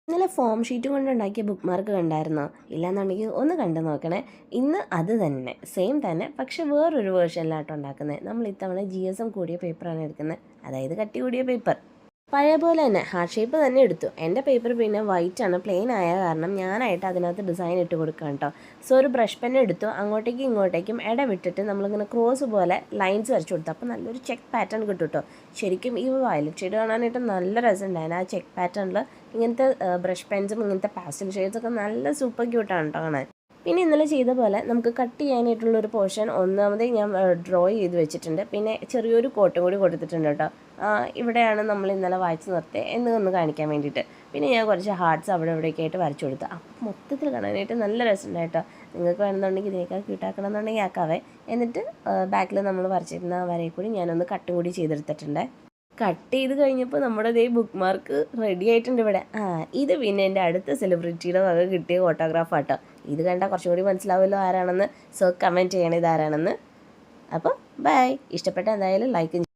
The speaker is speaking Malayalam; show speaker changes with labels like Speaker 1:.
Speaker 1: ഇന്നലെ ഫോം ഷീറ്റ് കൊണ്ടുണ്ടാക്കിയ ബുക്ക് മാർക്ക് കണ്ടായിരുന്നോ? ഇല്ലാന്നുണ്ടെങ്കിൽ ഒന്ന് കണ്ടു നോക്കണേ. ഇന്ന് അത് തന്നെ സെയിം തന്നെ, പക്ഷെ വേറൊരു വേർഷനിലാട്ടോ ഉണ്ടാക്കുന്നത്. നമ്മൾ ഇത്തവണ GSM കൂടിയ പേപ്പറാണ് എടുക്കുന്നത്, അതായത് കട്ടി കൂടിയ പേപ്പർ. പഴയ പോലെ തന്നെ ഹാർട്ട് ഷേപ്പ് തന്നെ എടുത്തു. എൻ്റെ പേപ്പർ പിന്നെ വൈറ്റ് ആണ്, പ്ലെയിൻ ആയ കാരണം ഞാനായിട്ട് അതിനകത്ത് ഡിസൈൻ ഇട്ട് കൊടുക്കാം കേട്ടോ. സോ ഒരു ബ്രഷ് പെൻ എടുത്തു, അങ്ങോട്ടേക്കും ഇങ്ങോട്ടേക്കും ഇടവിട്ടിട്ട് നമ്മളിങ്ങനെ ക്രോസ് പോലെ ലൈൻസ് വരച്ചു കൊടുത്തു. അപ്പോൾ നല്ലൊരു ചെക്ക് പാറ്റേൺ കിട്ടും കേട്ടോ. ശരിക്കും ഈ വയലറ്റ് ഷെയ്ഡ് കാണാനായിട്ട് നല്ല രസമുണ്ടായിരുന്നു. ആ ചെക്ക് പാറ്റേണിൽ ഇങ്ങനത്തെ ബ്രഷ് പെൻസും ഇങ്ങനത്തെ പാസ്റ്റൽ ഷെയ്ഡ്സൊക്കെ നല്ല സൂപ്പർ ക്യൂട്ടാണ് കേട്ടോ കാണാൻ. പിന്നെ ഇന്നലെ ചെയ്ത പോലെ നമുക്ക് കട്ട് ചെയ്യാനായിട്ടുള്ളൊരു പോർഷൻ ഒന്നാമതേ ഞാൻ ഡ്രോ ചെയ്ത് വെച്ചിട്ടുണ്ട്. പിന്നെ ചെറിയൊരു കോട്ടും കൂടി കൊടുത്തിട്ടുണ്ട് കേട്ടോ. ഇവിടെയാണ് നമ്മൾ ഇന്നലെ വായിച്ച് നിർത്തിയത് എന്ന് കാണിക്കാൻ വേണ്ടിയിട്ട്. പിന്നെ ഞാൻ കുറച്ച് ഹാർട്ട്സ് അവിടെ ഇവിടെയൊക്കെ ആയിട്ട് വരച്ചു കൊടുത്തു. അപ്പം മൊത്തത്തിൽ കാണാനായിട്ട് നല്ല രസമുണ്ടായിട്ടോ. നിങ്ങൾക്ക് വേണമെന്നുണ്ടെങ്കിൽ ഇതിനേക്കാൾ ക്യൂട്ടാക്കണം എന്നുണ്ടെങ്കിൽ ആക്കാവേ. എന്നിട്ട് ബാക്കിൽ നമ്മൾ വരച്ചിരുന്ന വരയിൽ കൂടി ഞാനൊന്ന് കട്ടും കൂടി ചെയ്തെടുത്തിട്ടുണ്ട്. കട്ട് ചെയ്ത് കഴിഞ്ഞപ്പോൾ നമ്മുടെ ദേ ബുക്ക് മാർക്ക് റെഡി ആയിട്ടുണ്ട് ഇവിടെ. ഇത് പിന്നെ എൻ്റെ അടുത്ത സെലിബ്രിറ്റിയുടെ വക കിട്ടിയ ഓട്ടോഗ്രാഫ് ആട്ടോ. ഇത് കണ്ടാൽ കുറച്ചും കൂടി മനസ്സിലാവുമല്ലോ ആരാണെന്ന്. സോ കമൻറ്റ് ചെയ്യണം ഇതാരാണെന്ന്. അപ്പോൾ ബൈ. ഇഷ്ടപ്പെട്ട എന്തായാലും ലൈക്ക്